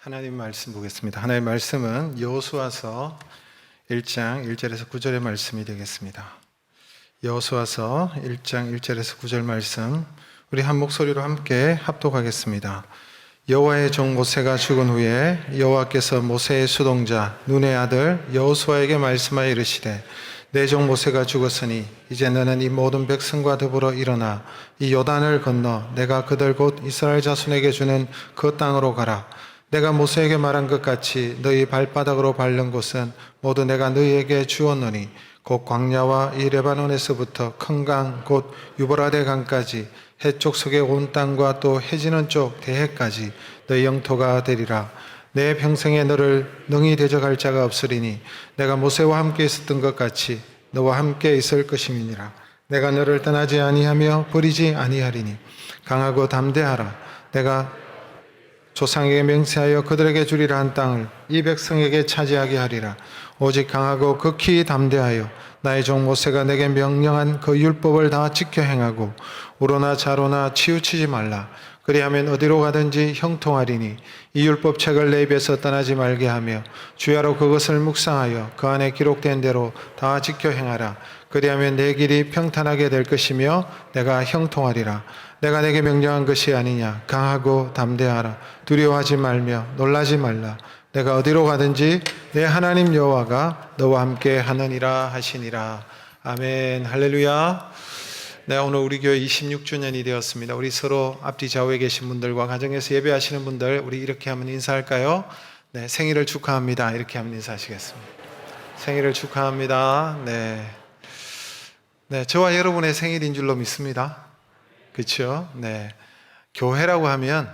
하나님 말씀 보겠습니다. 하나님 말씀은 여호수아서 1장 1절에서 9절의 말씀이 되겠습니다. 여호수아서 1장 1절에서 9절 말씀 우리 한 목소리로 함께 합독하겠습니다. 여호와의 종 모세가 죽은 후에 여호와께서 모세의 수동자 눈의 아들 여호수아에게 말씀하여 이르시되 내 종 모세가 죽었으니 이제 너는 이 모든 백성과 더불어 일어나 이 요단을 건너 내가 그들 곧 이스라엘 자손에게 주는 그 땅으로 가라. 내가 모세에게 말한 것 같이 너희 발바닥으로 밟는 곳은 모두 내가 너희에게 주었노니 곧 광야와 이 레바논에서부터 큰 강 곧 유브라데 강까지 해쪽 속의 온 땅과 또 해지는 쪽 대해까지 너희 영토가 되리라. 내 평생에 너를 능히 대적할 자가 없으리니 내가 모세와 함께 있었던 것 같이 너와 함께 있을 것임이니라. 내가 너를 떠나지 아니하며 버리지 아니하리니 강하고 담대하라. 내가 조상에게 맹세하여 그들에게 주리라 한 땅을 이 백성에게 차지하게 하리라. 오직 강하고 극히 담대하여 나의 종 모세가 내게 명령한 그 율법을 다 지켜 행하고 우로나 좌로나 치우치지 말라. 그리하면 어디로 가든지 형통하리니 이 율법책을 내 입에서 떠나지 말게 하며 주야로 그것을 묵상하여 그 안에 기록된 대로 다 지켜 행하라. 그리하면 내 길이 평탄하게 될 것이며 내가 형통하리라. 내가 내게 명령한 것이 아니냐. 강하고 담대하라. 두려워하지 말며 놀라지 말라. 내가 어디로 가든지 내 하나님 여호와가 너와 함께 하느니라 하시니라. 아멘. 할렐루야. 네, 오늘 우리 교회 26주년이 되었습니다. 우리 서로 앞뒤 좌우에 계신 분들과 가정에서 예배하시는 분들 우리 이렇게 한번 인사할까요? 네, 생일을 축하합니다. 이렇게 한번 인사하시겠습니다. 생일을 축하합니다. 네, 저와 여러분의 생일인 줄로 믿습니다. 그렇죠? 네, 교회라고 하면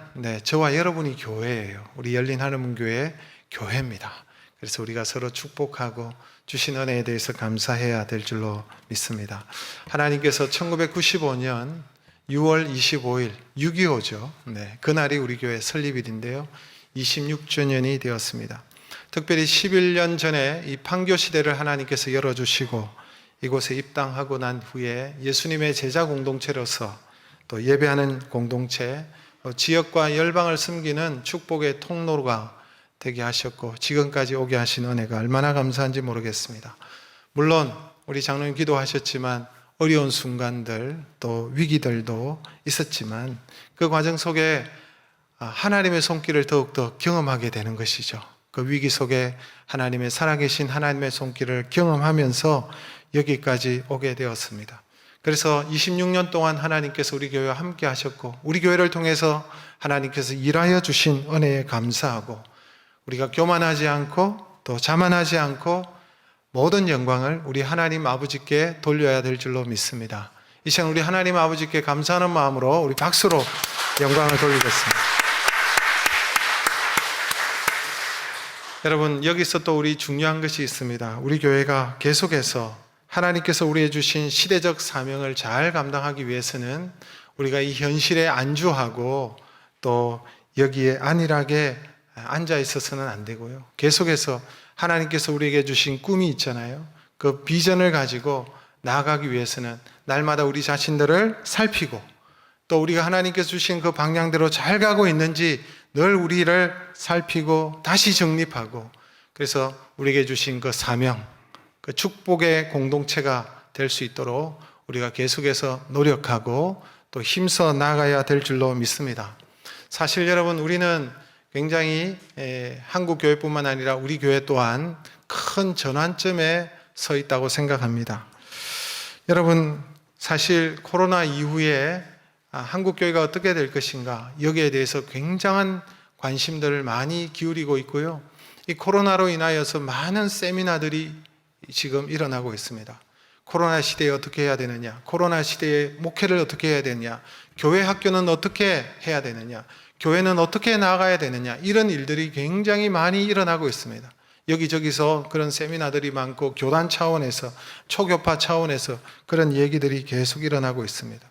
저와 여러분이 교회예요. 우리 열린 하늘문 교회 교회입니다. 그래서 우리가 서로 축복하고 주신 은혜에 대해서 감사해야 될 줄로 믿습니다. 하나님께서 1995년 6월 25일 6.25죠. 그날이 우리 교회 설립일인데요. 26주년이 되었습니다. 특별히 11년 전에 이 판교 시대를 하나님께서 열어주시고 이곳에 입당하고 난 후에 예수님의 제자 공동체로서 또 예배하는 공동체, 지역과 열방을 섬기는 축복의 통로가 되게 하셨고 지금까지 오게 하신 은혜가 얼마나 감사한지 모르겠습니다. 물론 우리 장로님 기도하셨지만 어려운 순간들 또 위기들도 있었지만 그 과정 속에 하나님의 손길을 더욱더 경험하게 되는 것이죠. 그 위기 속에 하나님의 살아계신 하나님의 손길을 경험하면서 여기까지 오게 되었습니다. 그래서 26년 동안 하나님께서 우리 교회와 함께 하셨고 우리 교회를 통해서 하나님께서 일하여 주신 은혜에 감사하고 우리가 교만하지 않고 또 자만하지 않고 모든 영광을 우리 하나님 아버지께 돌려야 될 줄로 믿습니다. 이 시간 우리 하나님 아버지께 감사하는 마음으로 우리 박수로 영광을 돌리겠습니다. 여러분, 여기서 또 우리 중요한 것이 있습니다. 우리 교회가 계속해서 하나님께서 우리에게 주신 시대적 사명을 잘 감당하기 위해서는 우리가 이 현실에 안주하고 또 여기에 안일하게 앉아 있어서는 안 되고요. 계속해서 하나님께서 우리에게 주신 꿈이 있잖아요. 그 비전을 가지고 나아가기 위해서는 날마다 우리 자신들을 살피고 또 우리가 하나님께서 주신 그 방향대로 잘 가고 있는지 늘 우리를 살피고 다시 정립하고 그래서 우리에게 주신 그 사명, 그 축복의 공동체가 될 수 있도록 우리가 계속해서 노력하고 또 힘써 나가야 될 줄로 믿습니다. 사실 여러분 우리는 굉장히 한국 교회뿐만 아니라 우리 교회 또한 큰 전환점에 서 있다고 생각합니다. 여러분 사실 코로나 이후에 한국 교회가 어떻게 될 것인가 여기에 대해서 굉장한 관심들을 많이 기울이고 있고요. 이 코로나로 인하여서 많은 세미나들이 지금 일어나고 있습니다. 코로나 시대에 어떻게 해야 되느냐, 코로나 시대에 목회를 어떻게 해야 되느냐, 교회 학교는 어떻게 해야 되느냐, 교회는 어떻게 나아가야 되느냐 이런 일들이 굉장히 많이 일어나고 있습니다. 여기저기서 그런 세미나들이 많고 교단 차원에서 초교파 차원에서 그런 얘기들이 계속 일어나고 있습니다.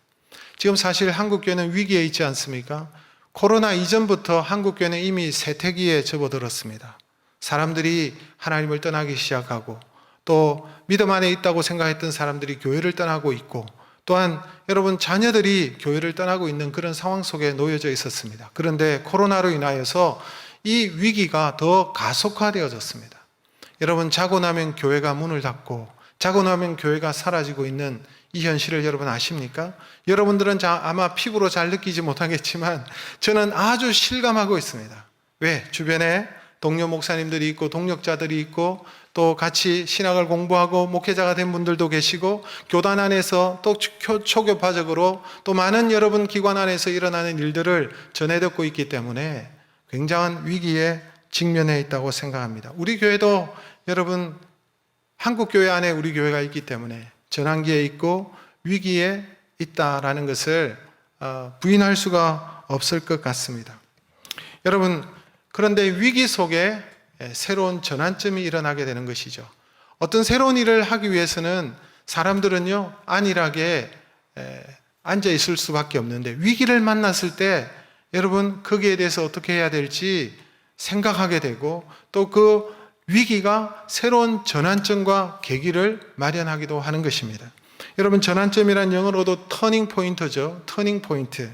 지금 사실 한국교회는 위기에 있지 않습니까? 코로나 이전부터 한국교회는 이미 쇠퇴기에 접어들었습니다. 사람들이 하나님을 떠나기 시작하고 또 믿음 안에 있다고 생각했던 사람들이 교회를 떠나고 있고 또한 여러분 자녀들이 교회를 떠나고 있는 그런 상황 속에 놓여져 있었습니다. 그런데 코로나로 인하여서 이 위기가 더 가속화되어졌습니다. 여러분, 자고 나면 교회가 문을 닫고 자고 나면 교회가 사라지고 있는 이 현실을 여러분 아십니까? 여러분들은 아마 피부로 잘 느끼지 못하겠지만 저는 아주 실감하고 있습니다. 왜? 주변에 동료 목사님들이 있고 동력자들이 있고 또 같이 신학을 공부하고 목회자가 된 분들도 계시고 교단 안에서 또 초교파적으로 또 많은 여러분 기관 안에서 일어나는 일들을 전해 듣고 있기 때문에 굉장한 위기에 직면해 있다고 생각합니다. 우리 교회도 여러분 한국교회 안에 우리 교회가 있기 때문에 전환기에 있고 위기에 있다라는 것을 부인할 수가 없을 것 같습니다. 여러분, 그런데 위기 속에 새로운 전환점이 일어나게 되는 것이죠. 어떤 새로운 일을 하기 위해서는 사람들은요, 안일하게 앉아 있을 수밖에 없는데 위기를 만났을 때 여러분 거기에 대해서 어떻게 해야 될지 생각하게 되고 또 그 위기가 새로운 전환점과 계기를 마련하기도 하는 것입니다. 여러분, 전환점이란 영어로도 터닝 포인트죠. 터닝 포인트.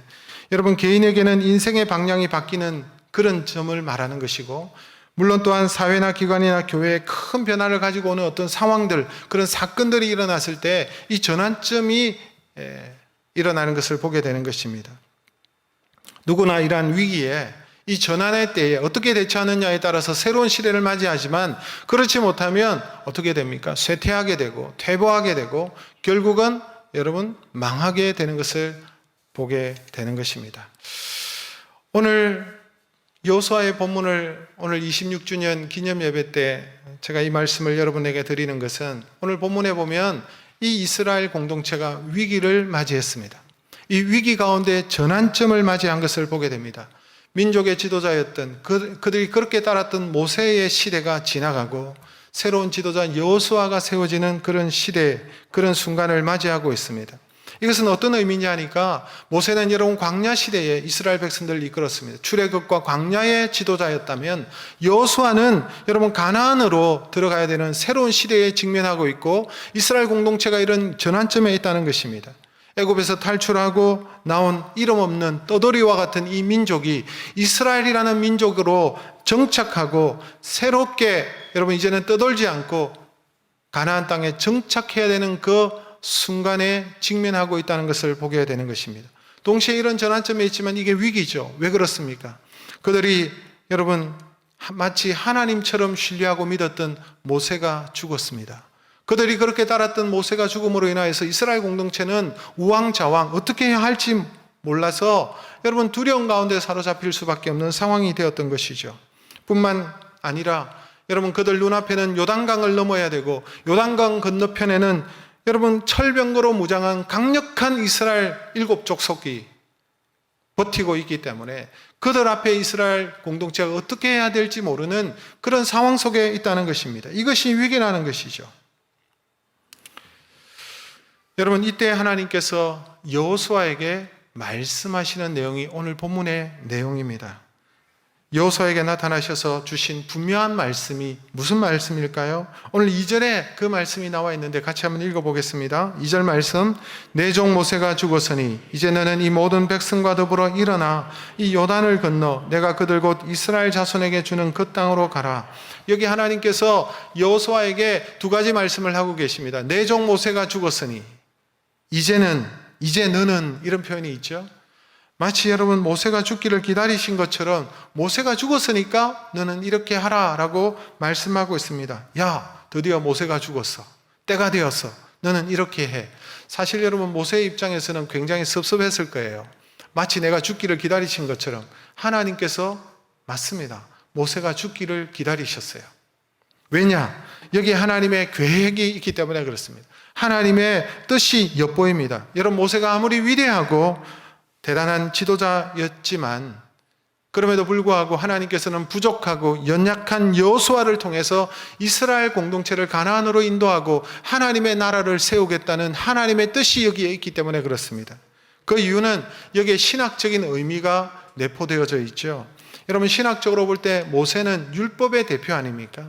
여러분, 개인에게는 인생의 방향이 바뀌는 그런 점을 말하는 것이고, 물론 또한 사회나 기관이나 교회에 큰 변화를 가지고 오는 어떤 상황들, 그런 사건들이 일어났을 때 이 전환점이 일어나는 것을 보게 되는 것입니다. 누구나 이러한 위기에 이 전환의 때에 어떻게 대처하느냐에 따라서 새로운 시대를 맞이하지만 그렇지 못하면 어떻게 됩니까? 쇠퇴하게 되고 퇴보하게 되고 결국은 여러분 망하게 되는 것을 보게 되는 것입니다. 오늘 여호수아의 본문을 오늘 26주년 기념 예배 때 제가 이 말씀을 여러분에게 드리는 것은 오늘 본문에 보면 이 이스라엘 공동체가 위기를 맞이했습니다. 이 위기 가운데 전환점을 맞이한 것을 보게 됩니다. 민족의 지도자였던 그들이 그렇게 따랐던 모세의 시대가 지나가고 새로운 지도자 여호수아가 세워지는 그런 시대, 그런 순간을 맞이하고 있습니다. 이것은 어떤 의미냐 하니까 모세는 여러분 광야 시대에 이스라엘 백성들을 이끌었습니다. 출애굽과 광야의 지도자였다면 여호수아는 여러분 가나안으로 들어가야 되는 새로운 시대에 직면하고 있고 이스라엘 공동체가 이런 전환점에 있다는 것입니다. 애굽에서 탈출하고 나온 이름 없는 떠돌이와 같은 이 민족이 이스라엘이라는 민족으로 정착하고 새롭게 여러분 이제는 떠돌지 않고 가나안 땅에 정착해야 되는 그 순간에 직면하고 있다는 것을 보게 되는 것입니다. 동시에 이런 전환점에 있지만 이게 위기죠. 왜 그렇습니까? 그들이 여러분 마치 하나님처럼 신뢰하고 믿었던 모세가 죽었습니다. 그들이 그렇게 따랐던 모세가 죽음으로 인하여서 이스라엘 공동체는 우왕좌왕 어떻게 해야 할지 몰라서 여러분 두려움 가운데 사로잡힐 수밖에 없는 상황이 되었던 것이죠. 뿐만 아니라 여러분 그들 눈앞에는 요단강을 넘어야 되고 요단강 건너편에는 여러분 철병거로 무장한 강력한 이스라엘 7족속이 버티고 있기 때문에 그들 앞에 이스라엘 공동체가 어떻게 해야 될지 모르는 그런 상황 속에 있다는 것입니다. 이것이 위기라는 것이죠. 여러분 이때 하나님께서 여호수아에게 말씀하시는 내용이 오늘 본문의 내용입니다. 여호수아에게 나타나셔서 주신 분명한 말씀이 무슨 말씀일까요? 오늘 2절에 그 말씀이 나와 있는데 같이 한번 읽어보겠습니다. 2절 말씀, 내 종 모세가 죽었으니 이제 너는 이 모든 백성과 더불어 일어나 이 요단을 건너 내가 그들 곧 이스라엘 자손에게 주는 그 땅으로 가라. 여기 하나님께서 여호수아에게 두 가지 말씀을 하고 계십니다. 내 종 모세가 죽었으니 이제 너는 이런 표현이 있죠. 마치 여러분 모세가 죽기를 기다리신 것처럼 모세가 죽었으니까 너는 이렇게 하라라고 말씀하고 있습니다. 야, 드디어 모세가 죽었어. 때가 되었어. 너는 이렇게 해. 사실 여러분 모세의 입장에서는 굉장히 섭섭했을 거예요. 마치 내가 죽기를 기다리신 것처럼 하나님께서 맞습니다. 모세가 죽기를 기다리셨어요. 왜냐? 여기 하나님의 계획이 있기 때문에 그렇습니다. 하나님의 뜻이 엿보입니다. 여러분 모세가 아무리 위대하고 대단한 지도자였지만 그럼에도 불구하고 하나님께서는 부족하고 연약한 여호수아를 통해서 이스라엘 공동체를 가나안으로 인도하고 하나님의 나라를 세우겠다는 하나님의 뜻이 여기에 있기 때문에 그렇습니다. 그 이유는 여기에 신학적인 의미가 내포되어져 있죠. 여러분 신학적으로 볼 때 모세는 율법의 대표 아닙니까?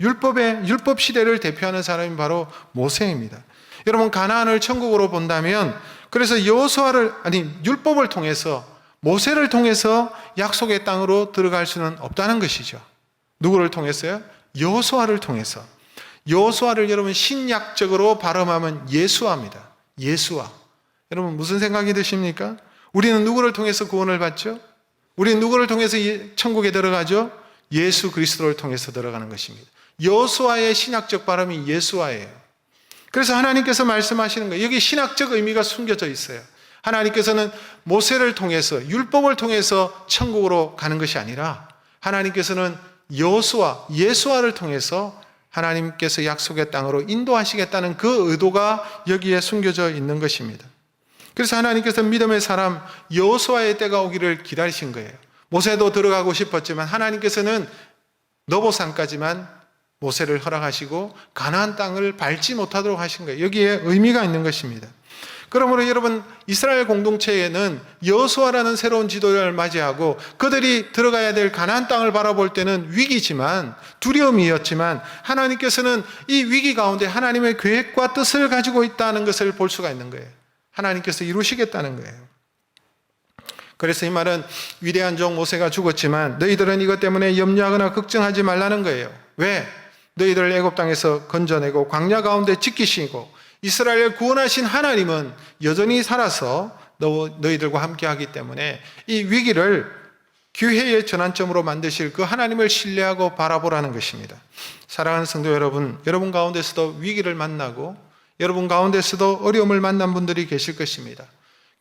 율법 시대를 대표하는 사람이 바로 모세입니다. 여러분 가나안을 천국으로 본다면 그래서 율법을 통해서 모세를 통해서 약속의 땅으로 들어갈 수는 없다는 것이죠. 누구를 통해서요? 여호수아를 통해서. 여호수아를 여러분 신약적으로 발음하면 예수아입니다. 예수아. 여러분 무슨 생각이 드십니까? 우리는 누구를 통해서 구원을 받죠? 우리는 누구를 통해서 천국에 들어가죠? 예수 그리스도를 통해서 들어가는 것입니다. 여호수아의 신학적 발음이 예수아예요. 그래서 하나님께서 말씀하시는 거예요. 여기 신학적 의미가 숨겨져 있어요. 하나님께서는 모세를 통해서 율법을 통해서 천국으로 가는 것이 아니라 하나님께서는 여호수아, 예수아를 통해서 하나님께서 약속의 땅으로 인도하시겠다는 그 의도가 여기에 숨겨져 있는 것입니다. 그래서 하나님께서 믿음의 사람 여호수아의 때가 오기를 기다리신 거예요. 모세도 들어가고 싶었지만 하나님께서는 너보산까지만 모세를 허락하시고 가나안 땅을 밟지 못하도록 하신 거예요. 여기에 의미가 있는 것입니다. 그러므로 여러분 이스라엘 공동체에는 여호수아라는 새로운 지도자를 맞이하고 그들이 들어가야 될 가나안 땅을 바라볼 때는 위기지만 두려움이었지만 하나님께서는 이 위기 가운데 하나님의 계획과 뜻을 가지고 있다는 것을 볼 수가 있는 거예요. 하나님께서 이루시겠다는 거예요. 그래서 이 말은 위대한 종 모세가 죽었지만 너희들은 이것 때문에 염려하거나 걱정하지 말라는 거예요. 왜? 너희들을 애굽 땅에서 건져내고 광야 가운데 지키시고 이스라엘을 구원하신 하나님은 여전히 살아서 너희들과 함께하기 때문에 이 위기를 기회의 전환점으로 만드실 그 하나님을 신뢰하고 바라보라는 것입니다. 사랑하는 성도 여러분, 여러분 가운데서도 위기를 만나고 여러분 가운데서도 어려움을 만난 분들이 계실 것입니다.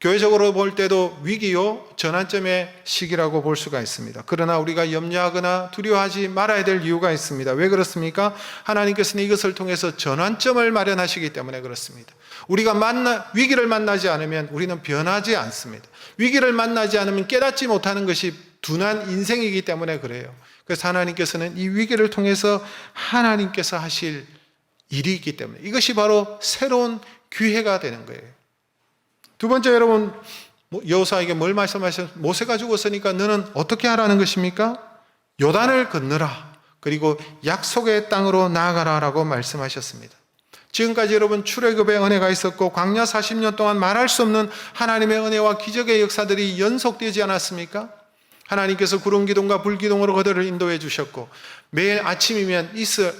교회적으로 볼 때도 위기요 전환점의 시기라고 볼 수가 있습니다. 그러나 우리가 염려하거나 두려워하지 말아야 될 이유가 있습니다. 왜 그렇습니까? 하나님께서는 이것을 통해서 전환점을 마련하시기 때문에 그렇습니다. 우리가 위기를 만나지 않으면 우리는 변하지 않습니다. 위기를 만나지 않으면 깨닫지 못하는 것이 둔한 인생이기 때문에 그래요. 그래서 하나님께서는 이 위기를 통해서 하나님께서 하실 일이 있기 때문에 이것이 바로 새로운 기회가 되는 거예요. 두 번째 여러분 여호수아에게 뭘 말씀하셨어요? 모세가 죽었으니까 너는 어떻게 하라는 것입니까? 요단을 건너라. 그리고 약속의 땅으로 나아가라 라고 말씀하셨습니다. 지금까지 여러분 출애굽의 은혜가 있었고 광야 40년 동안 말할 수 없는 하나님의 은혜와 기적의 역사들이 연속되지 않았습니까? 하나님께서 구름 기둥과 불 기둥으로 그들을 인도해 주셨고 매일 아침이면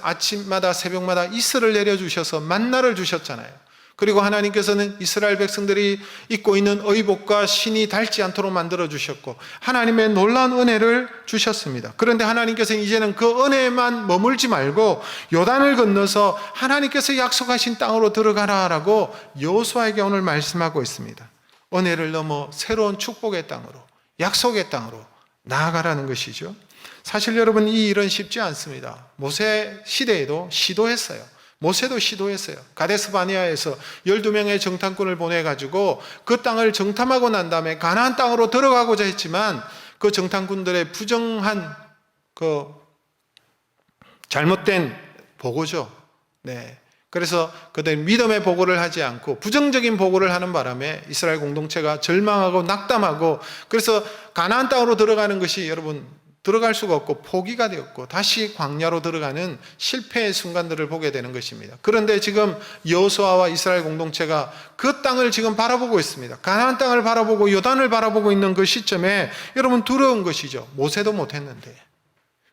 아침마다 새벽마다 이슬을 내려주셔서 만나를 주셨잖아요. 그리고 하나님께서는 이스라엘 백성들이 입고 있는 의복과 신이 닳지 않도록 만들어 주셨고 하나님의 놀라운 은혜를 주셨습니다. 그런데 하나님께서는 이제는 그 은혜에만 머물지 말고 요단을 건너서 하나님께서 약속하신 땅으로 들어가라라고 여호수아에게 오늘 말씀하고 있습니다. 은혜를 넘어 새로운 축복의 땅으로 약속의 땅으로 나아가라는 것이죠. 사실 여러분 이 일은 쉽지 않습니다. 모세 시대에도 시도했어요. 모세도 시도했어요. 가데스 바네아에서 12명의 정탐꾼을 보내가지고 그 땅을 정탐하고 난 다음에 가나안 땅으로 들어가고자 했지만 그 정탐꾼들의 부정한 그 잘못된 보고죠. 네. 그래서 그들 믿음의 보고를 하지 않고 부정적인 보고를 하는 바람에 이스라엘 공동체가 절망하고 낙담하고 그래서 가나안 땅으로 들어가는 것이 여러분 들어갈 수가 없고 포기가 되었고 다시 광야로 들어가는 실패의 순간들을 보게 되는 것입니다. 그런데 지금 여호수아와 이스라엘 공동체가 그 땅을 지금 바라보고 있습니다. 가나안 땅을 바라보고 요단을 바라보고 있는 그 시점에 여러분 두려운 것이죠. 모세도 못했는데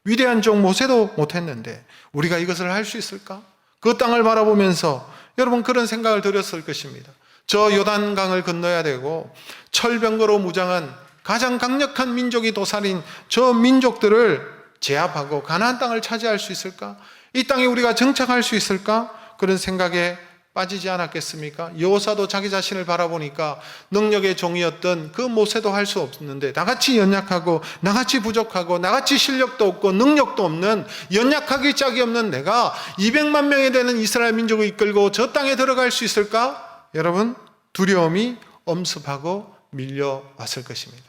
위대한 종 모세도 못했는데 우리가 이것을 할 수 있을까? 그 땅을 바라보면서 여러분 그런 생각을 들었을 것입니다. 저 요단강을 건너야 되고 철병거로 무장한 가장 강력한 민족이 도살인 저 민족들을 제압하고 가나안 땅을 차지할 수 있을까? 이 땅에 우리가 정착할 수 있을까? 그런 생각에 빠지지 않았겠습니까? 여호수아도 자기 자신을 바라보니까 능력의 종이었던 그 모세도 할 수 없는데 나같이 연약하고 나같이 부족하고 나같이 실력도 없고 능력도 없는 연약하기 짝이 없는 내가 200만 명이 되는 이스라엘 민족을 이끌고 저 땅에 들어갈 수 있을까? 여러분 두려움이 엄습하고 밀려왔을 것입니다.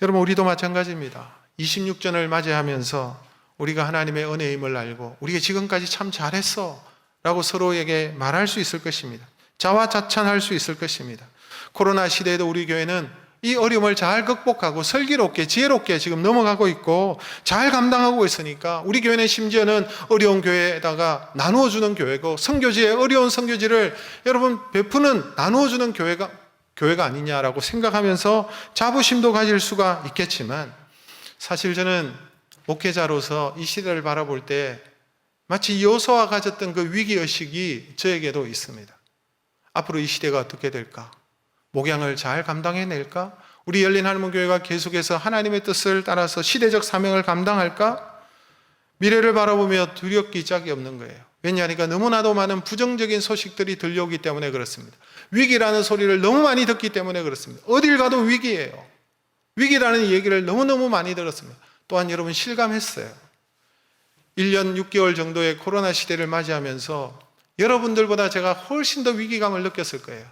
여러분 우리도 마찬가지입니다. 26전을 맞이하면서 우리가 하나님의 은혜의 힘을 알고 우리가 지금까지 참 잘했어 라고 서로에게 말할 수 있을 것입니다. 자화자찬할 수 있을 것입니다. 코로나 시대에도 우리 교회는 이 어려움을 잘 극복하고 슬기롭게 지혜롭게 지금 넘어가고 있고 잘 감당하고 있으니까 우리 교회는 심지어는 어려운 교회에다가 나누어주는 교회고 선교지에 어려운 선교지를 여러분 베푸는 나누어주는 교회가 교회가 아니냐라고 생각하면서 자부심도 가질 수가 있겠지만, 사실 저는 목회자로서 이 시대를 바라볼 때 마치 여호수아가 가졌던 그 위기의식이 저에게도 있습니다. 앞으로 이 시대가 어떻게 될까? 목양을 잘 감당해낼까? 우리 열린 하나님교회가 계속해서 하나님의 뜻을 따라서 시대적 사명을 감당할까? 미래를 바라보며 두렵기 짝이 없는 거예요. 왜냐하니까 너무나도 많은 부정적인 소식들이 들려오기 때문에 그렇습니다. 위기라는 소리를 너무 많이 듣기 때문에 그렇습니다. 어딜 가도 위기예요. 위기라는 얘기를 너무너무 많이 들었습니다. 또한 여러분 실감했어요. 1년 6개월 정도의 코로나 시대를 맞이하면서 여러분들보다 제가 훨씬 더 위기감을 느꼈을 거예요.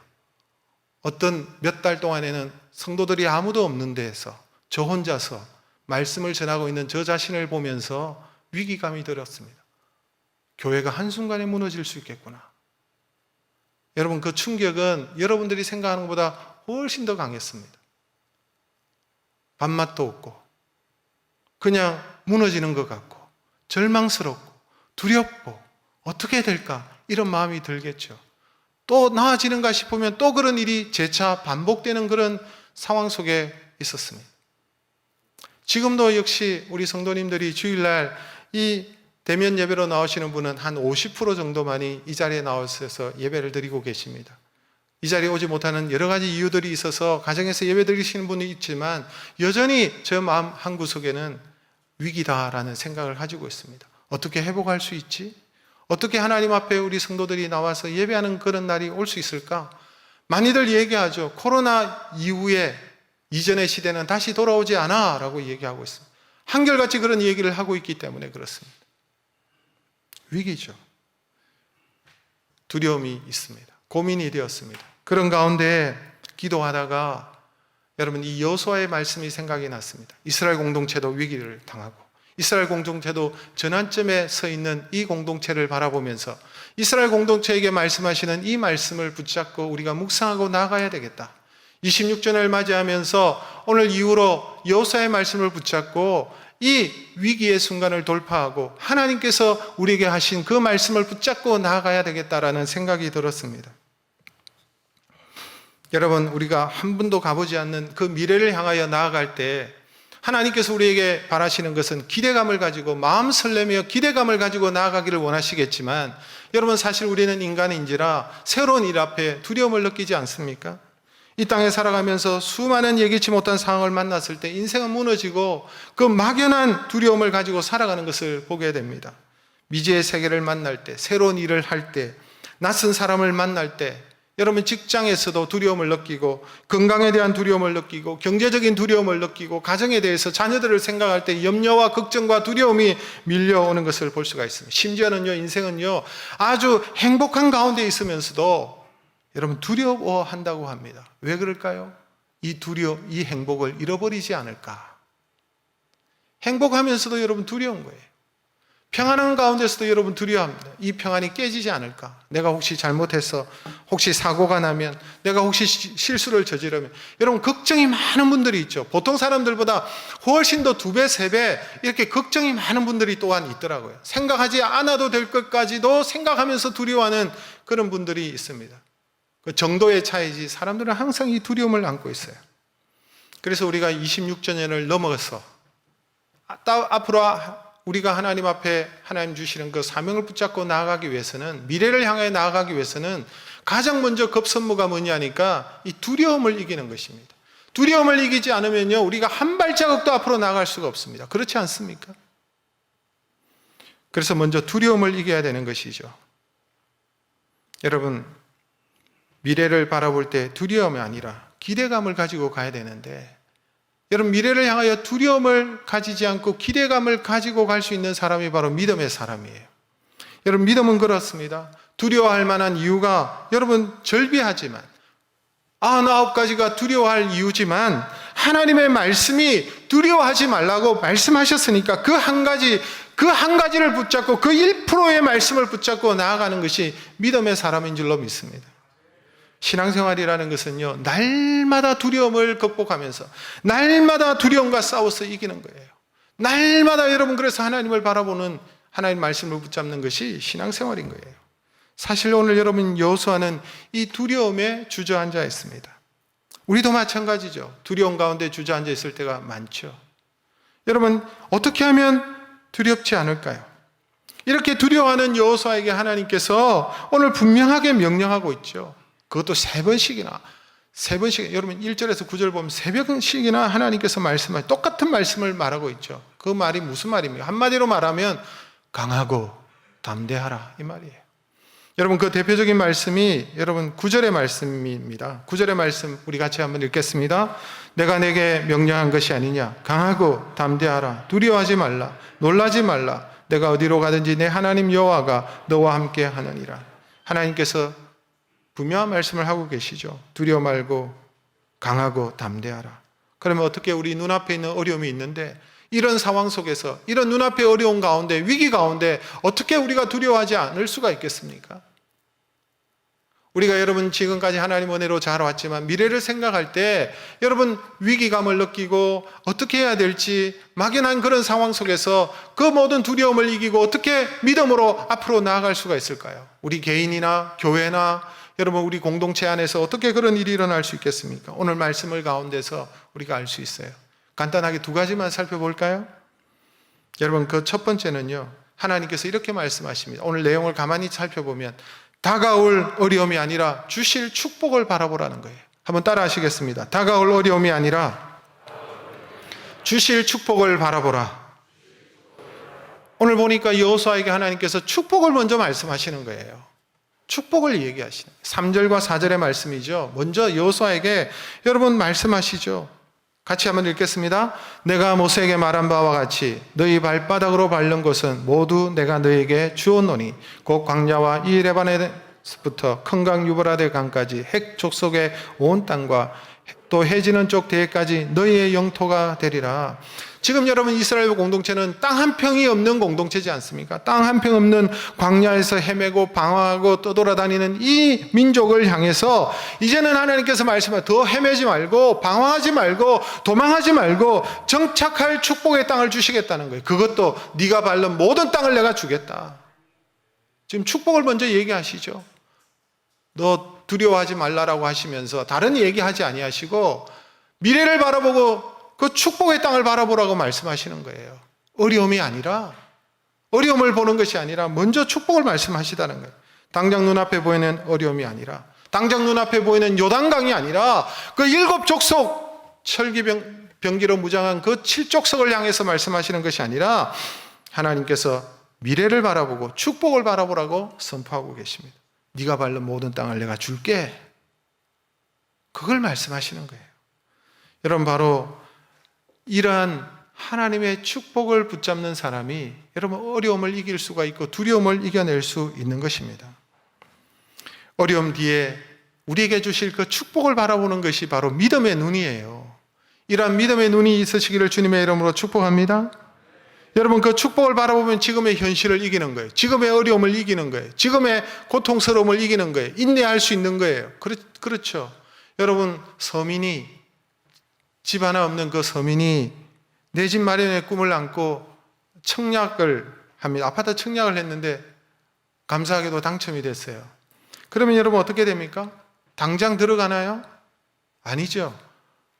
어떤 몇 달 동안에는 성도들이 아무도 없는 데에서 저 혼자서 말씀을 전하고 있는 저 자신을 보면서 위기감이 들었습니다. 교회가 한순간에 무너질 수 있겠구나. 여러분, 그 충격은 여러분들이 생각하는 것보다 훨씬 더 강했습니다. 밥맛도 없고 그냥 무너지는 것 같고 절망스럽고 두렵고 어떻게 될까 이런 마음이 들겠죠. 또 나아지는가 싶으면 또 그런 일이 재차 반복되는 그런 상황 속에 있었습니다. 지금도 역시 우리 성도님들이 주일날 이 대면 예배로 나오시는 분은 한 50% 정도만이 이 자리에 나오셔서 예배를 드리고 계십니다. 이 자리에 오지 못하는 여러 가지 이유들이 있어서 가정에서 예배 드리시는 분이 있지만 여전히 저 마음 한구석에는 위기다라는 생각을 가지고 있습니다. 어떻게 회복할 수 있지? 어떻게 하나님 앞에 우리 성도들이 나와서 예배하는 그런 날이 올 수 있을까? 많이들 얘기하죠. 코로나 이후에 이전의 시대는 다시 돌아오지 않아 라고 얘기하고 있습니다. 한결같이 그런 얘기를 하고 있기 때문에 그렇습니다. 위기죠. 두려움이 있습니다. 고민이 되었습니다. 그런 가운데 기도하다가 여러분 이 여호수아의 말씀이 생각이 났습니다. 이스라엘 공동체도 위기를 당하고 이스라엘 공동체도 전환점에 서 있는 이 공동체를 바라보면서 이스라엘 공동체에게 말씀하시는 이 말씀을 붙잡고 우리가 묵상하고 나아가야 되겠다. 26절을 맞이하면서 오늘 이후로 여호수아의 말씀을 붙잡고 이 위기의 순간을 돌파하고 하나님께서 우리에게 하신 그 말씀을 붙잡고 나아가야 되겠다라는 생각이 들었습니다. 여러분, 우리가 한 번도 가보지 않는 그 미래를 향하여 나아갈 때 하나님께서 우리에게 바라시는 것은 기대감을 가지고 마음 설레며 기대감을 가지고 나아가기를 원하시겠지만 여러분, 사실 우리는 인간인지라 새로운 일 앞에 두려움을 느끼지 않습니까? 이 땅에 살아가면서 수많은 예기치 못한 상황을 만났을 때 인생은 무너지고 그 막연한 두려움을 가지고 살아가는 것을 보게 됩니다. 미지의 세계를 만날 때, 새로운 일을 할 때, 낯선 사람을 만날 때 여러분 직장에서도 두려움을 느끼고 건강에 대한 두려움을 느끼고 경제적인 두려움을 느끼고 가정에 대해서 자녀들을 생각할 때 염려와 걱정과 두려움이 밀려오는 것을 볼 수가 있습니다. 심지어는요, 인생은요 아주 행복한 가운데 있으면서도 여러분 두려워한다고 합니다. 왜 그럴까요? 이 행복을 잃어버리지 않을까. 행복하면서도 여러분 두려운 거예요. 평안한 가운데서도 여러분 두려워합니다. 이 평안이 깨지지 않을까? 내가 혹시 잘못해서 혹시 사고가 나면 내가 혹시 실수를 저지르면 여러분 걱정이 많은 분들이 있죠. 보통 사람들보다 훨씬 더 2배, 3배 이렇게 걱정이 많은 분들이 또한 있더라고요. 생각하지 않아도 될 것까지도 생각하면서 두려워하는 그런 분들이 있습니다. 그 정도의 차이지 사람들은 항상 이 두려움을 안고 있어요. 그래서 우리가 26전년을 넘어서 앞으로 우리가 하나님 앞에 하나님 주시는 그 사명을 붙잡고 나아가기 위해서는 미래를 향해 나아가기 위해서는 가장 먼저 급선무가 뭐냐니까 이 두려움을 이기는 것입니다. 두려움을 이기지 않으면요 우리가 한 발자국도 앞으로 나아갈 수가 없습니다. 그렇지 않습니까? 그래서 먼저 두려움을 이겨야 되는 것이죠. 여러분 미래를 바라볼 때 두려움이 아니라 기대감을 가지고 가야 되는데 여러분 미래를 향하여 두려움을 가지지 않고 기대감을 가지고 갈 수 있는 사람이 바로 믿음의 사람이에요. 여러분 믿음은 그렇습니다. 두려워할 만한 이유가 여러분 절비하지만 99가지가 두려워할 이유지만 하나님의 말씀이 두려워하지 말라고 말씀하셨으니까 그 한 가지를 붙잡고 그 1%의 말씀을 붙잡고 나아가는 것이 믿음의 사람인 줄로 믿습니다. 신앙생활이라는 것은요 날마다 두려움을 극복하면서 날마다 두려움과 싸워서 이기는 거예요. 날마다 여러분 그래서 하나님을 바라보는 하나님 말씀을 붙잡는 것이 신앙생활인 거예요. 사실 오늘 여러분 여호수아는 이 두려움에 주저앉아 있습니다. 우리도 마찬가지죠. 두려움 가운데 주저앉아 있을 때가 많죠. 여러분, 어떻게 하면 두렵지 않을까요? 이렇게 두려워하는 여호수아에게 하나님께서 오늘 분명하게 명령하고 있죠. 그것도 세 번씩이나, 여러분 1절에서 9절 보면 세 번씩이나 하나님께서 똑같은 말씀을 말하고 있죠. 그 말이 무슨 말입니까? 한마디로 말하면 강하고 담대하라, 이 말이에요. 여러분, 그 대표적인 말씀이 여러분 9절의 말씀입니다. 9절의 말씀 우리 같이 한번 읽겠습니다. 내가 내게 명령한 것이 아니냐? 강하고 담대하라. 두려워하지 말라. 놀라지 말라. 내가 어디로 가든지 내 하나님 여호와가 너와 함께 하느니라. 하나님께서 분명한 말씀을 하고 계시죠. 두려워 말고 강하고 담대하라. 그러면 어떻게 우리 눈앞에 있는 어려움이 있는데 이런 상황 속에서, 이런 눈앞의 어려운 가운데, 위기 가운데 어떻게 우리가 두려워하지 않을 수가 있겠습니까? 우리가 여러분 지금까지 하나님 은혜로 잘 왔지만 미래를 생각할 때 여러분 위기감을 느끼고 어떻게 해야 될지 막연한 그런 상황 속에서 그 모든 두려움을 이기고 어떻게 믿음으로 앞으로 나아갈 수가 있을까요? 우리 개인이나 교회나 여러분 우리 공동체 안에서 어떻게 그런 일이 일어날 수 있겠습니까? 오늘 말씀을 가운데서 우리가 알 수 있어요. 간단하게 두 가지만 살펴볼까요? 여러분, 그 첫 번째는요, 하나님께서 이렇게 말씀하십니다. 오늘 내용을 가만히 살펴보면 다가올 어려움이 아니라 주실 축복을 바라보라는 거예요. 한번 따라 하시겠습니다. 다가올 어려움이 아니라 주실 축복을 바라보라. 오늘 보니까 여호수아에게 하나님께서 축복을 먼저 말씀하시는 거예요. 축복을 얘기하시는 거예요. 3절과 4절의 말씀이죠. 먼저 여호수아에게 여러분 말씀하시죠. 같이 한번 읽겠습니다. 내가 모세에게 말한 바와 같이 너희 발바닥으로 밟는 것은 모두 내가 너희에게 주었노니 곧 광야와 이 레바논에서부터 큰 강 유브라데 강까지 핵 족속의 온 땅과 또 해지는 쪽 대해까지 너희의 영토가 되리라. 지금 여러분 이스라엘 공동체는 땅 한 평이 없는 공동체지 않습니까? 땅 한 평 없는 광야에서 헤매고 방황하고 떠돌아다니는 이 민족을 향해서 이제는 하나님께서 말씀하시고 더 헤매지 말고 방황하지 말고 도망하지 말고 정착할 축복의 땅을 주시겠다는 거예요. 그것도 네가 밟는 모든 땅을 내가 주겠다. 지금 축복을 먼저 얘기하시죠. 너 두려워하지 말라라고 하시면서 다른 얘기하지 아니하시고 미래를 바라보고 그 축복의 땅을 바라보라고 말씀하시는 거예요. 어려움이 아니라, 어려움을 보는 것이 아니라 먼저 축복을 말씀하시다는 거예요. 당장 눈앞에 보이는 어려움이 아니라, 당장 눈앞에 보이는 요단강이 아니라 그 7 족속 철기병기로 무장한 그 7 족속을 향해서 말씀하시는 것이 아니라 하나님께서 미래를 바라보고 축복을 바라보라고 선포하고 계십니다. 네가 밟는 모든 땅을 내가 줄게. 그걸 말씀하시는 거예요. 여러분, 바로 이러한 하나님의 축복을 붙잡는 사람이 여러분 어려움을 이길 수가 있고 두려움을 이겨낼 수 있는 것입니다. 어려움 뒤에 우리에게 주실 그 축복을 바라보는 것이 바로 믿음의 눈이에요. 이러한 믿음의 눈이 있으시기를 주님의 이름으로 축복합니다. 여러분, 그 축복을 바라보면 지금의 현실을 이기는 거예요. 지금의 어려움을 이기는 거예요. 지금의 고통스러움을 이기는 거예요. 인내할 수 있는 거예요. 그렇죠. 여러분, 서민이, 집 하나 없는 그 서민이 내 집 마련의 꿈을 안고 청약을 합니다. 아파트 청약을 했는데 감사하게도 당첨이 됐어요. 그러면 여러분 어떻게 됩니까? 당장 들어가나요? 아니죠.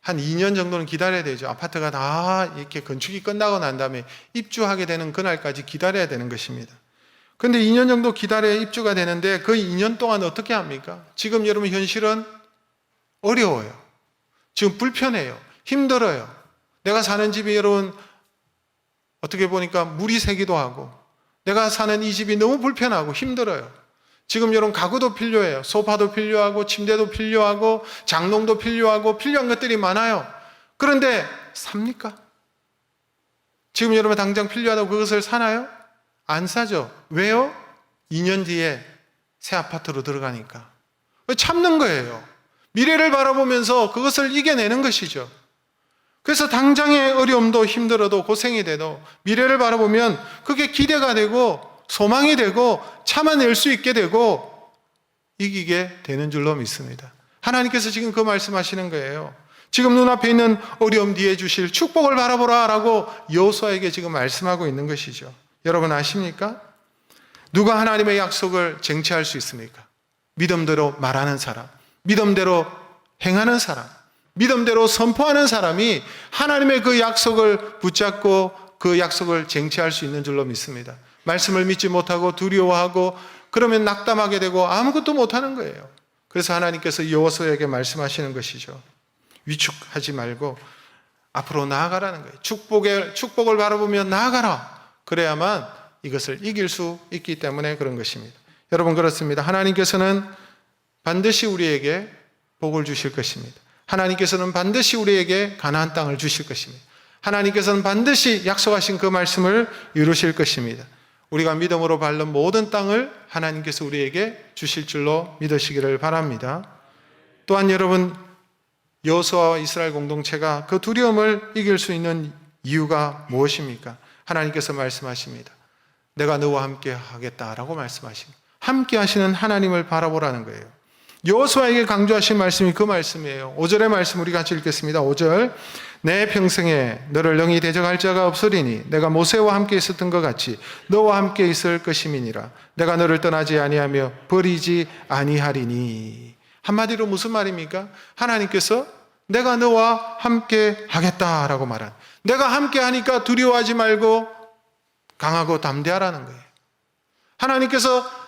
한 2년 정도는 기다려야 되죠. 아파트가 다 이렇게 건축이 끝나고 난 다음에 입주하게 되는 그날까지 기다려야 되는 것입니다. 그런데 2년 정도 기다려야 입주가 되는데 그 2년 동안 어떻게 합니까? 지금 여러분 현실은 어려워요. 지금 불편해요. 힘들어요. 내가 사는 집이 여러분 어떻게 보니까 물이 새기도 하고 내가 사는 이 집이 너무 불편하고 힘들어요. 지금 여러분 가구도 필요해요. 소파도 필요하고 침대도 필요하고 장롱도 필요하고 필요한 것들이 많아요. 그런데 삽니까? 지금 여러분 당장 필요하다고 그것을 사나요? 안 사죠. 왜요? 2년 뒤에 새 아파트로 들어가니까. 참는 거예요. 미래를 바라보면서 그것을 이겨내는 것이죠. 그래서 당장의 어려움도 힘들어도 고생이 돼도 미래를 바라보면 그게 기대가 되고 소망이 되고 참아낼 수 있게 되고 이기게 되는 줄로 믿습니다. 하나님께서 지금 그 말씀하시는 거예요. 지금 눈앞에 있는 어려움 뒤에 주실 축복을 바라보라 라고 여호수아에게 지금 말씀하고 있는 것이죠. 여러분 아십니까? 누가 하나님의 약속을 쟁취할 수 있습니까? 믿음대로 말하는 사람, 믿음대로 행하는 사람, 믿음대로 선포하는 사람이 하나님의 그 약속을 붙잡고 그 약속을 쟁취할 수 있는 줄로 믿습니다. 말씀을 믿지 못하고 두려워하고 그러면 낙담하게 되고 아무것도 못하는 거예요. 그래서 하나님께서 여호수아에게 말씀하시는 것이죠. 위축하지 말고 앞으로 나아가라는 거예요. 축복을 바라보며 나아가라. 그래야만 이것을 이길 수 있기 때문에 그런 것입니다. 여러분, 그렇습니다. 하나님께서는 반드시 우리에게 복을 주실 것입니다. 하나님께서는 반드시 우리에게 가나안 땅을 주실 것입니다. 하나님께서는 반드시 약속하신 그 말씀을 이루실 것입니다. 우리가 믿음으로 밟는 모든 땅을 하나님께서 우리에게 주실 줄로 믿으시기를 바랍니다. 또한 여러분, 여호수아와 이스라엘 공동체가 그 두려움을 이길 수 있는 이유가 무엇입니까? 하나님께서 말씀하십니다. 내가 너와 함께 하겠다라고 말씀하십니다. 함께 하시는 하나님을 바라보라는 거예요. 여호수아에게 강조하신 말씀이 그 말씀이에요. 5절의 말씀 우리 같이 읽겠습니다. 5절. 내 평생에 너를 영이 대적할 자가 없으리니 내가 모세와 함께 있었던 것 같이 너와 함께 있을 것임이니라. 내가 너를 떠나지 아니하며 버리지 아니하리니. 한마디로 무슨 말입니까? 하나님께서 내가 너와 함께 하겠다라고 말한, 내가 함께 하니까 두려워하지 말고 강하고 담대하라는 거예요. 하나님께서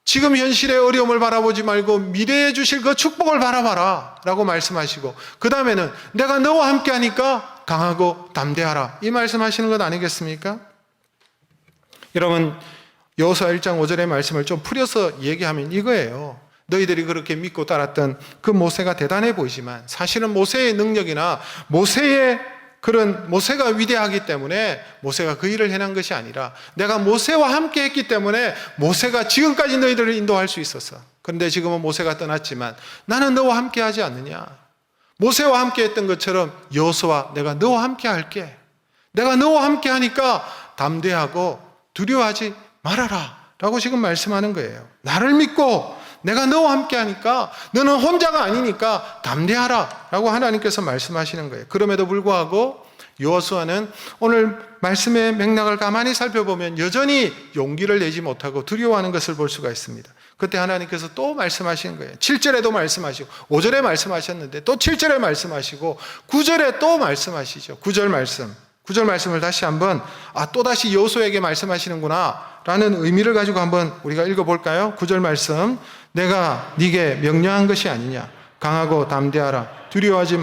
지금 현실의 어려움을 바라보지 말고 미래에 주실 그 축복을 바라봐라 라고 말씀하시고, 그 다음에는 내가 너와 함께 하니까 강하고 담대하라, 이 말씀하시는 것 아니겠습니까? 여러분, 여호수아 1장 5절의 말씀을 좀 풀어서 얘기하면 이거예요. 너희들이 그렇게 믿고 따랐던 그 모세가 대단해 보이지만 사실은 모세의 능력이나 모세가 위대하기 때문에 모세가 그 일을 해낸 것이 아니라 내가 모세와 함께 했기 때문에 모세가 지금까지 너희들을 인도할 수 있었어. 그런데 지금은 모세가 떠났지만 나는 너와 함께 하지 않느냐. 모세와 함께 했던 것처럼 여호수아, 내가 너와 함께 할게. 내가 너와 함께 하니까 담대하고 두려워하지 말아라 라고 지금 말씀하는 거예요. 나를 믿고 내가 너와 함께 하니까 너는 혼자가 아니니까 담대하라 라고 하나님께서 말씀하시는 거예요. 그럼에도 불구하고 여호수아는 오늘 말씀의 맥락을 가만히 살펴보면 여전히 용기를 내지 못하고 두려워하는 것을 볼 수가 있습니다. 그때 하나님께서 또 말씀하시는 거예요. 7절에도 말씀하시고 5절에 말씀하셨는데 또 7절에 말씀하시고 9절에 또 말씀하시죠. 9절 말씀을 다시 한번 또다시 여호수아에게 말씀하시는구나 라는 의미를 가지고 한번 우리가 읽어볼까요? 9절 말씀. 내가 네게 명령한 것이 아니냐. 강하고 담대하라. 두려워하지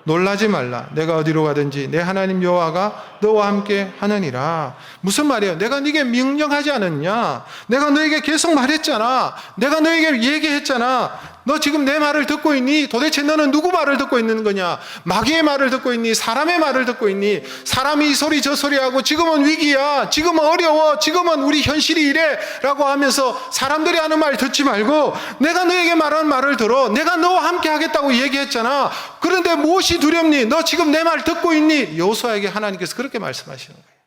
놀라지 말라. 내가 어디로 가든지 내 하나님 여호와가 너와 함께 하느니라. 무슨 말이에요? 내가 네게 명령하지 않았냐? 내가 너에게 계속 말했잖아. 내가 너에게 얘기했잖아. 너 지금 내 말을 듣고 있니? 도대체 너는 누구 말을 듣고 있는 거냐? 마귀의 말을 듣고 있니? 사람의 말을 듣고 있니? 사람이 이 소리 저 소리 하고 지금은 위기야, 지금은 어려워, 지금은 우리 현실이 이래 라고 하면서 사람들이 하는 말 듣지 말고 내가 너에게 말하는 말을 들어. 내가 너와 함께 하겠다고 얘기했잖아. 그런데 무엇이 두렵니? 너 지금 내 말 듣고 있니? 여호수아에게 하나님께서 그렇게 말씀하시는 거예요.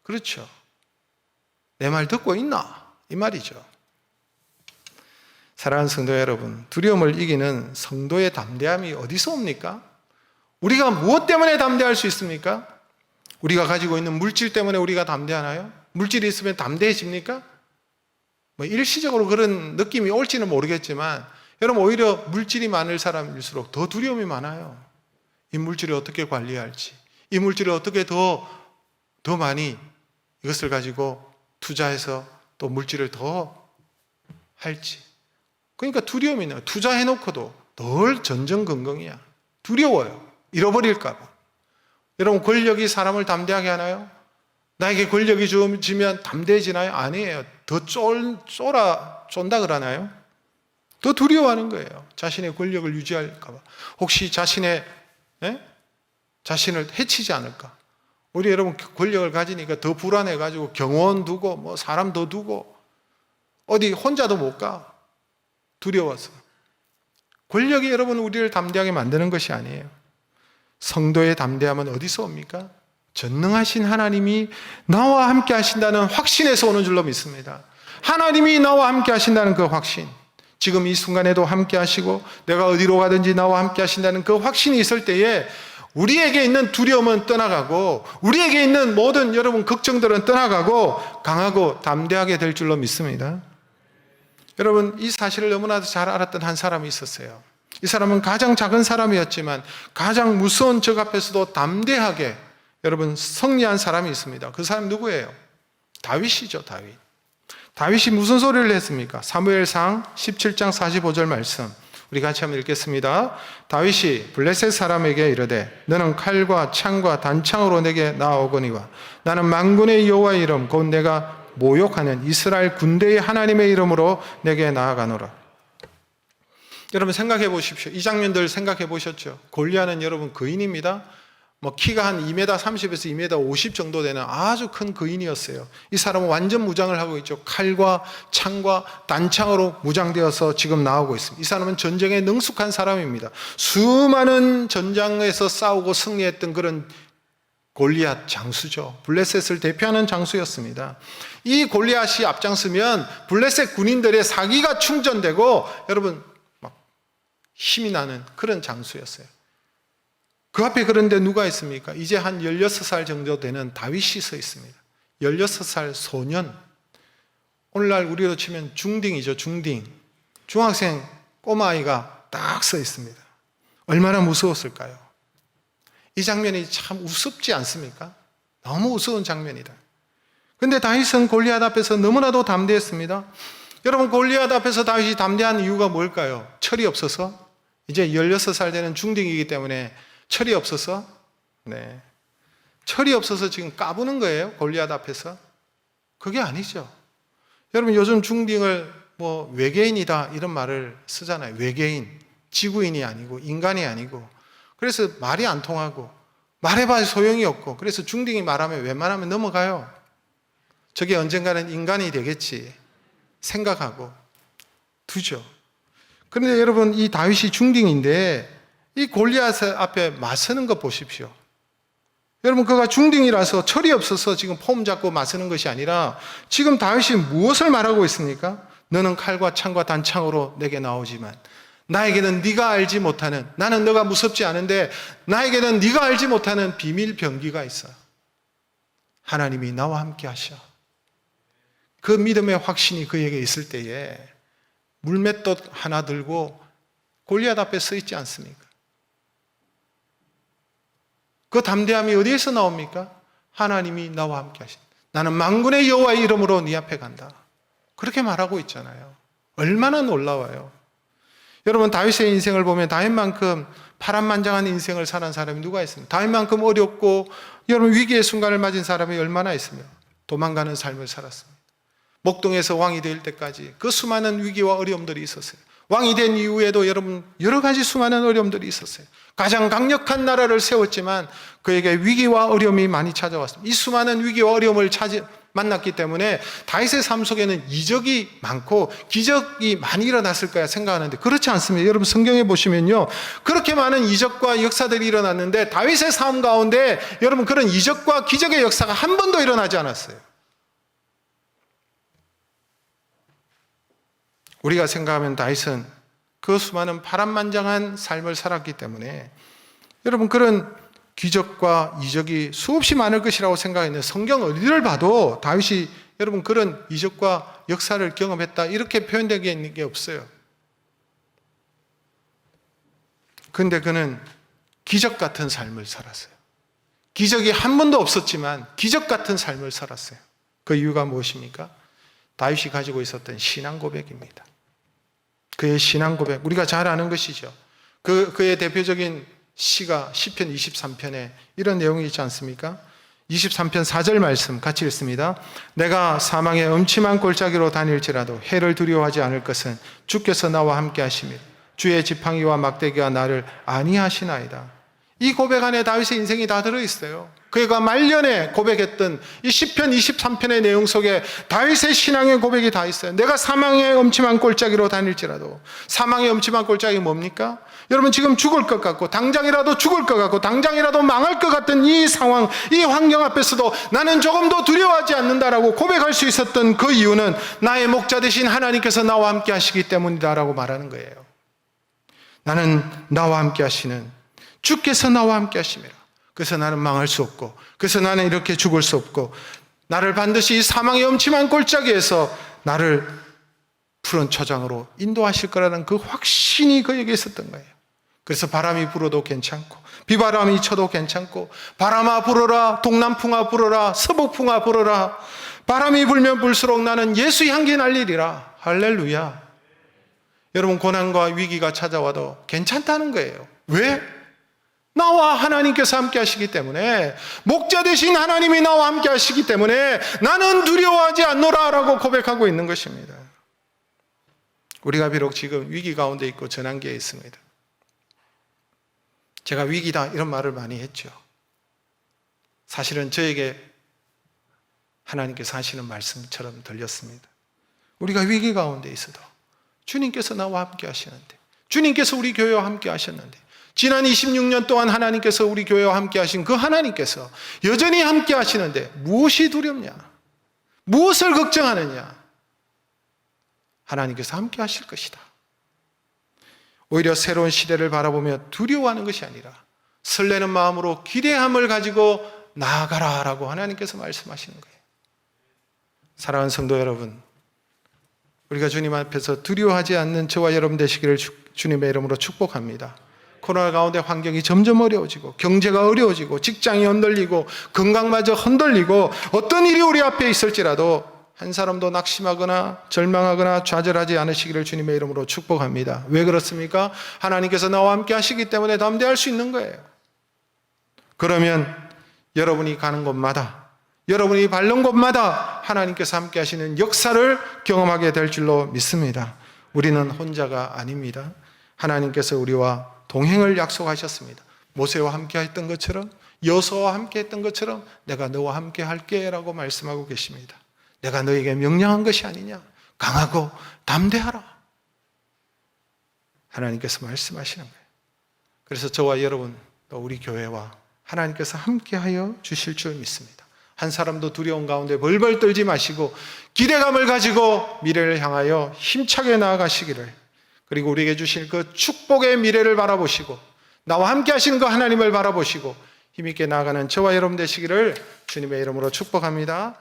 그렇죠. 내 말 듣고 있나? 이 말이죠. 사랑하는 성도 여러분, 두려움을 이기는 성도의 담대함이 어디서 옵니까? 우리가 무엇 때문에 담대할 수 있습니까? 우리가 가지고 있는 물질 때문에 우리가 담대하나요? 물질이 있으면 담대해집니까? 일시적으로 그런 느낌이 올지는 모르겠지만 여러분, 오히려 물질이 많을 사람일수록 더 두려움이 많아요. 이 물질을 어떻게 관리할지, 이 물질을 어떻게 더 많이 이것을 가지고 투자해서 또 물질을 더 할지. 그러니까 두려움이 나요. 투자해놓고도 늘 전전긍긍이야. 두려워요. 잃어버릴까 봐. 여러분, 권력이 사람을 담대하게 하나요? 나에게 권력이 주어지면 담대해지나요? 아니에요. 더 쫀다 그러나요? 더 두려워하는 거예요. 자신의 권력을 유지할까 봐. 혹시 자신을 해치지 않을까? 우리 여러분, 권력을 가지니까 더 불안해가지고 경호원 두고 사람 더 두고 어디 혼자도 못 가. 두려워서. 권력이 여러분 우리를 담대하게 만드는 것이 아니에요. 성도의 담대함은 어디서 옵니까? 전능하신 하나님이 나와 함께 하신다는 확신에서 오는 줄로 믿습니다. 하나님이 나와 함께 하신다는 그 확신, 지금 이 순간에도 함께 하시고 내가 어디로 가든지 나와 함께 하신다는 그 확신이 있을 때에 우리에게 있는 두려움은 떠나가고 우리에게 있는 모든 여러분 걱정들은 떠나가고 강하고 담대하게 될 줄로 믿습니다. 여러분, 이 사실을 너무나도 잘 알았던 한 사람이 있었어요. 이 사람은 가장 작은 사람이었지만 가장 무서운 적 앞에서도 담대하게 여러분 승리한 사람이 있습니다. 그 사람 누구예요? 다윗이죠. 다윗이 무슨 소리를 했습니까? 사무엘상 17장 45절 말씀 우리 같이 한번 읽겠습니다. 다윗이 블레셋 사람에게 이르되 너는 칼과 창과 단창으로 내게 나아오거니와 나는 만군의 여호와의 이름 곧 내가 모욕하는 이스라엘 군대의 하나님의 이름으로 내게 나아가노라. 여러분 생각해 보십시오. 이 장면들 생각해 보셨죠? 골리앗은 여러분 거인입니다. 키가 한 2m 30에서 2m 50 정도 되는 아주 큰 거인이었어요. 이 사람은 완전 무장을 하고 있죠. 칼과 창과 단창으로 무장되어서 지금 나오고 있습니다. 이 사람은 전쟁에 능숙한 사람입니다. 수많은 전장에서 싸우고 승리했던 그런 골리앗 장수죠. 블레셋을 대표하는 장수였습니다. 이 골리앗이 앞장서면 블레셋 군인들의 사기가 충전되고 여러분 막 힘이 나는 그런 장수였어요. 그 앞에 그런데 누가 있습니까? 이제 한 16살 정도 되는 다윗이 서 있습니다. 16살 소년. 오늘날 우리로 치면 중딩이죠. 중학생 꼬마아이가 딱 서 있습니다. 얼마나 무서웠을까요? 이 장면이 참 우습지 않습니까? 너무 우스운 장면이다. 그런데 다윗은 골리앗 앞에서 너무나도 담대했습니다. 여러분 골리앗 앞에서 다윗이 담대한 이유가 뭘까요? 철이 없어서? 이제 16살 되는 중딩이기 때문에 철이 없어서? 네. 철이 없어서 지금 까부는 거예요? 골리앗 앞에서? 그게 아니죠. 여러분 요즘 중딩을 외계인이다 이런 말을 쓰잖아요. 외계인. 지구인이 아니고 인간이 아니고. 그래서 말이 안 통하고 말해봐야 소용이 없고 그래서 중딩이 말하면 웬만하면 넘어가요. 저게 언젠가는 인간이 되겠지 생각하고 두죠. 그런데 여러분 이 다윗이 중딩인데 이 골리앗 앞에 맞서는 거 보십시오. 여러분 그가 중딩이라서 철이 없어서 지금 폼 잡고 맞서는 것이 아니라 지금 다윗이 무엇을 말하고 있습니까? 너는 칼과 창과 단창으로 내게 나오지만 나에게는 네가 알지 못하는 나는 너가 무섭지 않은데 나에게는 네가 알지 못하는 비밀 병기가 있어. 하나님이 나와 함께 하셔. 그 믿음의 확신이 그에게 있을 때에 물맷돌 하나 들고 골리앗 앞에 서 있지 않습니까? 그 담대함이 어디에서 나옵니까? 하나님이 나와 함께 하신. 나는 만군의 여호와의 이름으로 네 앞에 간다. 그렇게 말하고 있잖아요. 얼마나 놀라워요. 여러분 다윗의 인생을 보면 다윗만큼 파란만장한 인생을 사는 사람이 누가 있습니까? 다윗만큼 어렵고 여러분 위기의 순간을 맞은 사람이 얼마나 있으며 도망가는 삶을 살았습니다. 목동에서 왕이 될 때까지 그 수많은 위기와 어려움들이 있었어요. 왕이 된 이후에도 여러분 여러 가지 수많은 어려움들이 있었어요. 가장 강력한 나라를 세웠지만 그에게 위기와 어려움이 많이 찾아왔습니다. 이 수많은 위기와 어려움을 만났기 때문에 다윗의 삶 속에는 이적이 많고 기적이 많이 일어났을 거야 생각하는데 그렇지 않습니다. 여러분 성경에 보시면요 그렇게 많은 이적과 역사들이 일어났는데 다윗의 삶 가운데 여러분 그런 이적과 기적의 역사가 한 번도 일어나지 않았어요. 우리가 생각하면 다윗은 그 수많은 파란만장한 삶을 살았기 때문에 여러분 그런 기적과 이적이 수없이 많을 것이라고 생각했는데 성경 어디를 봐도 다윗이 여러분 그런 이적과 역사를 경험했다 이렇게 표현되어 있는 게 없어요. 그런데 그는 기적 같은 삶을 살았어요. 기적이 한 번도 없었지만 기적 같은 삶을 살았어요. 그 이유가 무엇입니까? 다윗이 가지고 있었던 신앙 고백입니다. 그의 신앙 고백, 우리가 잘 아는 것이죠. 그의 대표적인 시가 시편 23편에 이런 내용이 있지 않습니까? 23편 4절 말씀 같이 읽습니다. 내가 사망의 음침한 골짜기로 다닐지라도 해를 두려워하지 않을 것은 주께서 나와 함께 하시며 주의 지팡이와 막대기가 나를 안위하시나이다. 이 고백 안에 다윗의 인생이 다 들어있어요. 그가 말년에 고백했던 이 시편 23편의 내용 속에 다윗의 신앙의 고백이 다 있어요. 내가 사망의 음침한 골짜기로 다닐지라도. 사망의 음침한 골짜기 뭡니까? 여러분 지금 죽을 것 같고 당장이라도 죽을 것 같고 당장이라도 망할 것 같은 이 상황, 이 환경 앞에서도 나는 조금도 두려워하지 않는다라고 고백할 수 있었던 그 이유는 나의 목자 되신 하나님께서 나와 함께 하시기 때문이다라고 말하는 거예요. 나는 나와 함께 하시는 주께서 나와 함께 하심이라. 그래서 나는 망할 수 없고 그래서 나는 이렇게 죽을 수 없고 나를 반드시 이 사망의 음침한 골짜기에서 나를 푸른 초장으로 인도하실 거라는 그 확신이 그에게 있었던 거예요. 그래서 바람이 불어도 괜찮고 비바람이 쳐도 괜찮고 바람아 불어라, 동남풍아 불어라, 서북풍아 불어라, 바람이 불면 불수록 나는 예수 향기 날리리라. 할렐루야. 여러분, 고난과 위기가 찾아와도 괜찮다는 거예요. 왜? 나와 하나님께서 함께 하시기 때문에, 목자 되신 하나님이 나와 함께 하시기 때문에 나는 두려워하지 않노라 라고 고백하고 있는 것입니다. 우리가 비록 지금 위기 가운데 있고 전환기에 있습니다. 제가 위기다 이런 말을 많이 했죠. 사실은 저에게 하나님께서 하시는 말씀처럼 들렸습니다. 우리가 위기 가운데 있어도 주님께서 나와 함께 하시는데, 주님께서 우리 교회와 함께 하셨는데, 지난 26년 동안 하나님께서 우리 교회와 함께 하신 그 하나님께서 여전히 함께 하시는데 무엇이 두렵냐? 무엇을 걱정하느냐? 하나님께서 함께 하실 것이다. 오히려 새로운 시대를 바라보며 두려워하는 것이 아니라 설레는 마음으로 기대함을 가지고 나아가라 라고 하나님께서 말씀하시는 거예요. 사랑하는 성도 여러분, 우리가 주님 앞에서 두려워하지 않는 저와 여러분 되시기를 주님의 이름으로 축복합니다. 코로나 가운데 환경이 점점 어려워지고 경제가 어려워지고 직장이 흔들리고 건강마저 흔들리고 어떤 일이 우리 앞에 있을지라도 한 사람도 낙심하거나 절망하거나 좌절하지 않으시기를 주님의 이름으로 축복합니다. 왜 그렇습니까? 하나님께서 나와 함께 하시기 때문에 담대할 수 있는 거예요. 그러면 여러분이 가는 곳마다, 여러분이 밟는 곳마다 하나님께서 함께 하시는 역사를 경험하게 될 줄로 믿습니다. 우리는 혼자가 아닙니다. 하나님께서 우리와 동행을 약속하셨습니다. 모세와 함께 했던 것처럼, 여호수아와 함께 했던 것처럼 내가 너와 함께 할게 라고 말씀하고 계십니다. 내가 너에게 명령한 것이 아니냐? 강하고 담대하라. 하나님께서 말씀하시는 거예요. 그래서 저와 여러분, 또 우리 교회와 하나님께서 함께하여 주실 줄 믿습니다. 한 사람도 두려운 가운데 벌벌 떨지 마시고 기대감을 가지고 미래를 향하여 힘차게 나아가시기를, 그리고 우리에게 주실 그 축복의 미래를 바라보시고 나와 함께 하시는 그 하나님을 바라보시고 힘있게 나아가는 저와 여러분 되시기를 주님의 이름으로 축복합니다.